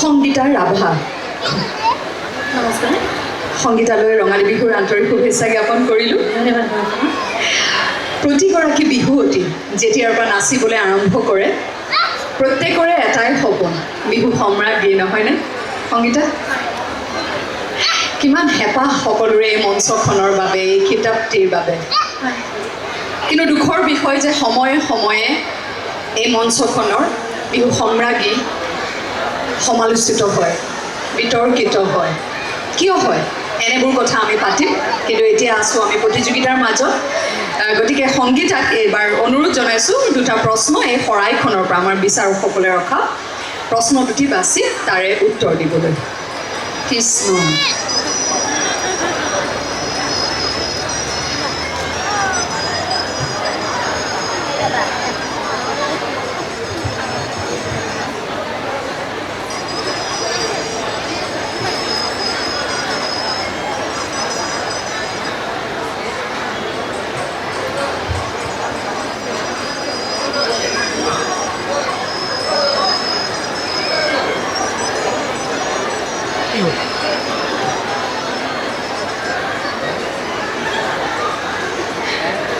সংগীতা ৰাভা। নমস্কাৰ। সংগীতালৈ ৰঙালী বিহুৰ আন্তৰিক শুভেচ্ছা জ্ঞাপন কৰিলোঁ। ধন্যবাদ। প্ৰতিগৰাকী বিহুৱতী যেতিয়াৰ পৰা নাচিবলৈ আৰম্ভ কৰে প্ৰত্যেকৰে এটাই সপোন বিহু সম্ৰাজ্ঞী, নহয়নে সংগীতা? কিমান হেঁপাহ সকলোৰে এই মঞ্চখনৰ বাবে, এই খিতাপটিৰ বাবে। কিন্তু দুখৰ বিষয় যে সময়ে সময়ে এই মঞ্চখনৰ বিহু সম্ৰাজ্ঞী সমালোচিত হয়, বিতৰ্কিত হয়। কিয় হয় এনেবোৰ কথা আমি পাতিম, কিন্তু এতিয়া আছোঁ আমি প্ৰতিযোগিতাৰ মাজত। গতিকে সংগীতাক এইবাৰ অনুৰোধ জনাইছোঁ দুটা প্ৰশ্ন এই শৰাইখনৰ পৰা আমাৰ বিচাৰকসকলে ৰখা প্ৰশ্ন দুটি বাছি তাৰে উত্তৰ দিবলৈ। কৃষ্ণ।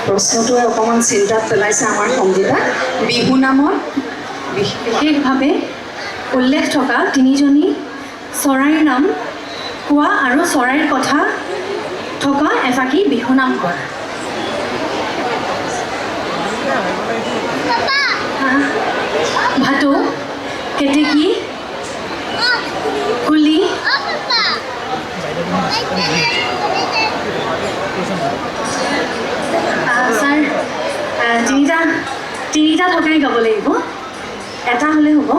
প্ৰশ্নটোৱে অকণমান চিন্তাত পেলাইছে আমাৰ সংগীতা। বিহু নামত বিশেষভাৱে উল্লেখ থকা তিনিজনী চৰাইৰ নাম কোৱা আৰু চৰাইৰ কথা থকা এফাকি বিহু নাম কোৱা। ভাটৌ, কেতেকী, কুলি, ছাৰ তিনিটা থকাই গাব লাগিব, এটা হ'লে হ'ব।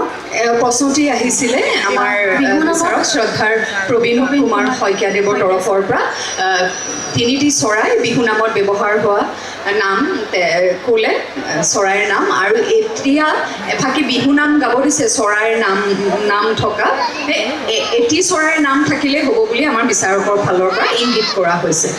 প্ৰশ্নটি আহিছিলে আমাৰ বিচাৰক শ্ৰদ্ধাৰ প্ৰবীণ কুমাৰ শইকীয়াদেৱৰ তৰফৰ পৰা। তিনিটি চৰাই বিহু নামত ব্যৱহাৰ হোৱা নাম ক'লে, চৰাইৰ নাম। আৰু এতিয়া এফাকি বিহু নাম গাব দিছে চৰাইৰ নাম থকা। এটি চৰাইৰ নাম থাকিলে হ'ব বুলি আমাৰ বিচাৰকৰ ফালৰ পৰা ইংগিত কৰা হৈছে।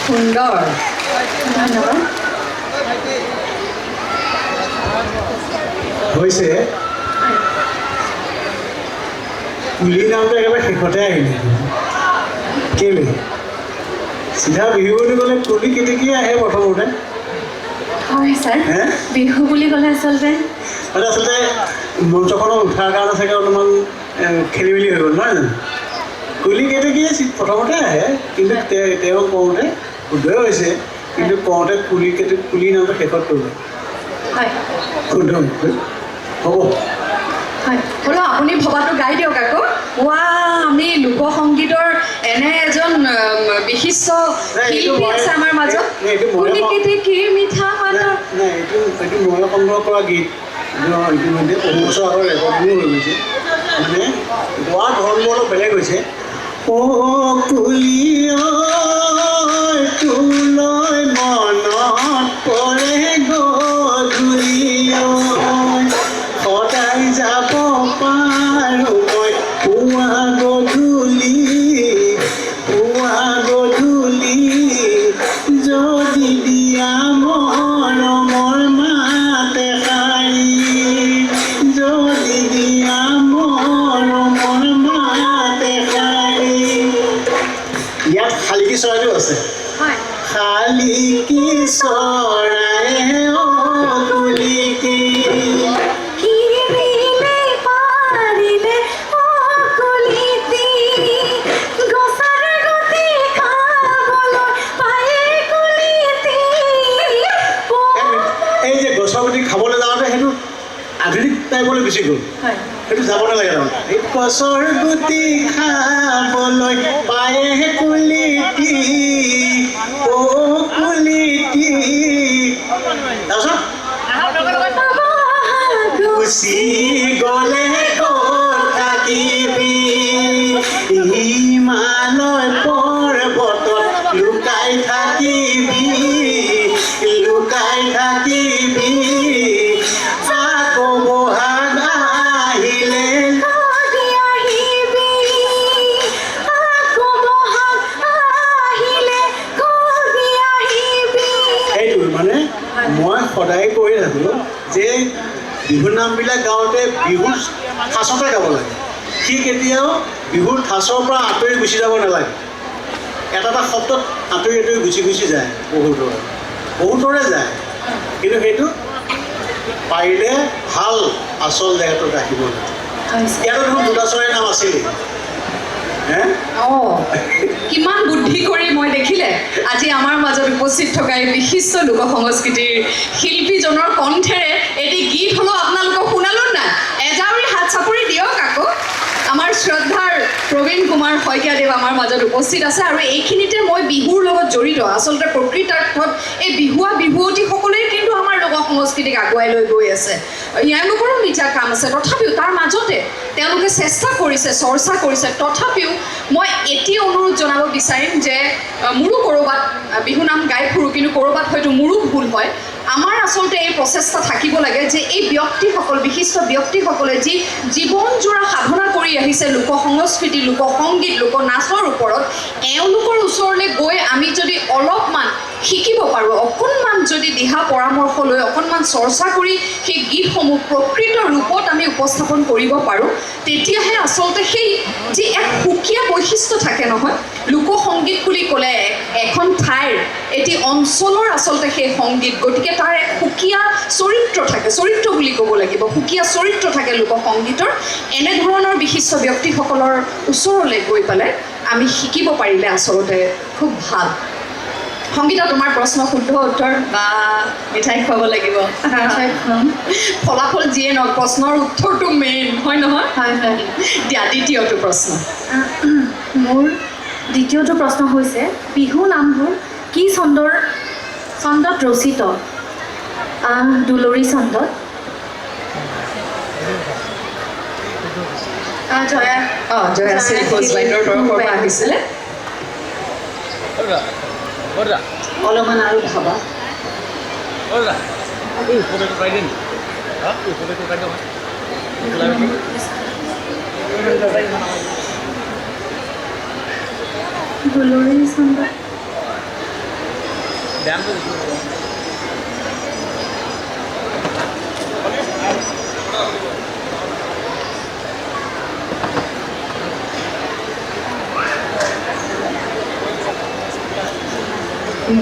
সুন্দৰ, ধন্যবাদ। হৈছে কুলি নামটো একেবাৰে শেষতে আহিলে। কেলে চিধা বিহু বুলি ক'লে কুলি কেতেকীয়ে আহে প্ৰথমতে। হয় ছাৰ, বিহু বুলি ক'লে আচলতে মঞ্চখনত উঠাৰ কাৰণে চাগে অলপমান খেলি মেলি হৈ গ'ল, নহয় জানো? কুলি কেতেকীয়ে প্ৰথমতে আহে, কিন্তু তেওঁ কওঁতে শুদ্ধই হৈছে, কিন্তু কওঁতে কুলি নামটো শেষত কৰিব। হয়, শুদ্ধ হ'ব। হয়, হ'লেও আপুনি ভবাটো গাই দিয়ক আকৌ। আমি লোকসংগীতৰ এনে এজন বিশিষ্ট শিল্পী আছে আমাৰ মাজত। কুলি কেতেকীৰ মিঠা মাতৰ। নাই, এইটো মই সংগ্ৰহ কৰা গীত। ইতিমধ্যে বহু বছৰ আগৰ ৰেকৰ্ডিঙো হৈ গৈছে। মানে গোৱা ধৰণবোৰ অলপ বেলেগ হৈছে। অ' কুলি তোলৈ মনত পৰে গধূলি, সদায় যাব পাৰোঁ মই পুৱা গধূলি, যদি দিয়া মৰমৰ মাত এষাৰি, যদি দিয়া মৰমৰ মাত এষাৰি। ইয়াত শালিকী চৰাইটো আছে। শালিকী চৰাই কুলিকি এই যে গছৰ গুটি খাবলৈ যাওঁতে সেইটো আধুনিক টাইপলৈ গুচি গ'ল হয় সেইটো যাব নালাগে তাৰমানে এই গছৰ গুটি খাবলৈ পায়ে কুলিটি কুলিটি তাৰপিছত গুচি গ'লে ক'ত থাকিবি হিমালয় পৰ্বতত লুকাই থাকিবি আকৌ বহাগ আহিলে সেইটো মানে মই সদায় কৈ থাকোঁ যে বিহুৰ নামবিলাক গাওঁতে বিহুৰ ঠাচতে গাব লাগে সি কেতিয়াও বিহুৰ ঠাচৰ পৰা আঁতৰি গুচি যাব নালাগে এটা এটা শব্দত আঁতৰি গুচি যায় বহুতৰে যায় কিন্তু সেইটো পাৰিলে ভাল আচল জেগাটোত ৰাখিব লাগে ইয়াতো দেখোন দুটা চৰাইৰ নাম আছিলেই কিমান বুদ্ধি কৰি মই দেখিলে আজি আমাৰ মাজত উপস্থিত থকা এই বিশিষ্ট লোক সংস্কৃতিৰ শিল্পীজনৰ কণ্ঠেৰে এটি গীত হ'লেও আপোনালোকক শুনালো নাই এজাউৰি হাত চাপৰি দিয়ক আকৌ আমাৰ শ্ৰদ্ধাৰ প্ৰবীণ কুমাৰ শইকীয়াদেৱ আমাৰ মাজত উপস্থিত আছে আৰু এইখিনিতে মই বিহুৰ লগত জড়িত আচলতে প্ৰকৃতাৰ্থত এই বিহুৱতীসকলেই কিন্তু আমাৰ লোক সংস্কৃতিক আগুৱাই লৈ গৈ আছে এওঁলোকৰো নিজা কাম আছে তথাপিও তাৰ মাজতে তেওঁলোকে চেষ্টা কৰিছে চৰ্চা কৰিছে তথাপিও মই এটি অনুৰোধ জনাব বিচাৰিম যে মোৰো ক'ৰবাত বিহুনাম গাই ফুৰোঁ কিন্তু ক'ৰবাত হয়তো মোৰো ভুল হয় আমাৰ আচলতে এই প্ৰচেষ্টা থাকিব লাগে যে এই ব্যক্তিসকল বিশিষ্ট ব্যক্তিসকলে যি জীৱনজোৰা সাধনা কৰি আহিছে লোক সংস্কৃতি লোক সংগীত লোক নাচৰ ওপৰত এওঁলোকৰ ওচৰলৈ গৈ আমি যদি অলপমান শিকিব পাৰোঁ অকণমান যদি দিহা পৰামৰ্শ লৈ অকণমান চৰ্চা কৰি সেই গীতসমূহ প্ৰকৃত ৰূপত আমি উপস্থাপন কৰিব পাৰোঁ তেতিয়াহে আচলতে সেই যি এক সুকীয়া বৈশিষ্ট্য থাকে নহয় লোকসংগীত বুলি ক'লে এখন ঠাইৰ এটি অঞ্চলৰ আচলতে সেই সংগীত গতিকে তাৰ এক সুকীয়া চৰিত্ৰ থাকে চৰিত্ৰ বুলি ক'ব লাগিব সুকীয়া চৰিত্ৰ থাকে লোকসংগীতৰ এনেধৰণৰ বিশিষ্ট ব্যক্তিসকলৰ ওচৰলৈ গৈ পেলাই আমি শিকিব পাৰিলে আচলতে খুব ভাল সংগীতা তোমাৰ প্ৰশ্ন শুদ্ধ উত্তৰ বা মিঠাই খুৱাব লাগিব ফলাফল যিয়ে নহওক প্ৰশ্নৰ উত্তৰটো মেইন হয় নহয় দিয়া দ্বিতীয়টো প্ৰশ্ন মোৰ দ্বিতীয়টো প্ৰশ্ন হৈছে বিহু নামবোৰ কি ছন্দত ৰচিত দুলৰী ছন্দত জয়া শ্ৰী বাইদেউৰ তৰফৰ পৰা আহিছিলে অলপমান আৰু ভাবা দুলৰী ছন্দত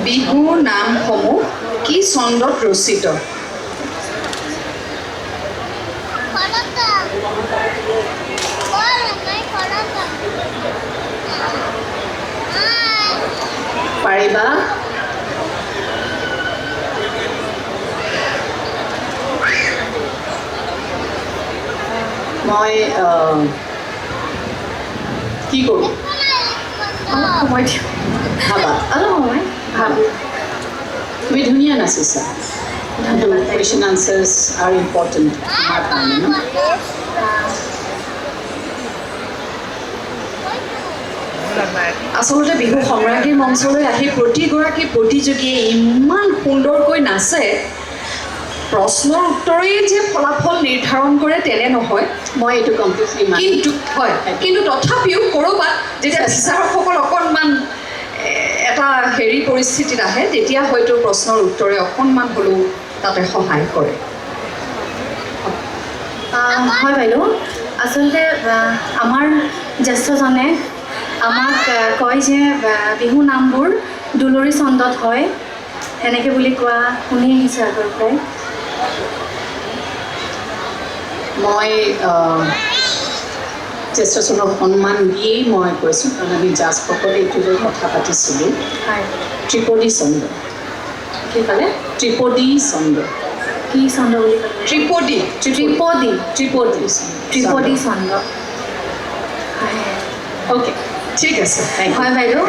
বিহু নামসমূহ কি ছন্দত ৰচিত পাৰিবা মই কি কৰোঁ সময় দিওঁ ভাবা অলপ সময় ভাবা তুমি ধুনীয়া নাচিছা question answers are important আমাৰ কাৰণে ন আচলতে বিহু সম্ৰাজ্ঞীৰ মঞ্চলৈ আহি প্ৰতিগৰাকী প্ৰতিযোগীয়ে ইমান সুন্দৰকৈ নাচে প্ৰশ্নৰ উত্তৰেই যে ফলাফল নিৰ্ধাৰণ কৰে তেনে নহয় মই এইটো কমপ্লিটলি কিন্তু হয় কিন্তু তথাপিও ক'ৰবাত যেতিয়া বিচাৰকসকল অকণমান এটা হেৰি পৰিস্থিতিত আহে তেতিয়া হয়তো প্ৰশ্নৰ উত্তৰে অকণমান হ'লেও তাতে সহায় কৰে হয় বাইদেউ আচলতে আমাৰ জ্যেষ্ঠজনে আমাক কয় যে বিহু নামবোৰ দুলৰী ছন্দত হয় এনেকৈ বুলি কোৱা শুনি আহিছোঁ আগৰ পৰাই মই জ্যেষ্ঠজনক সন্মান দিয়েই মই কৈছোঁ কাৰণ আমি জাজসকলে এইটো লৈ কথা পাতিছিলোঁ হয় ত্ৰিপদী চন্দ্ৰ কি ক'লে ত্ৰিপদী চন্দ্ৰ কি ছন্দ বুলি কয় ত্ৰিপদী ত্ৰিপদী ত্ৰিপদী ত্ৰিপদী ছন্দ অ'কে ঠিক আছে থেংক ইউ হয় বাইদেউ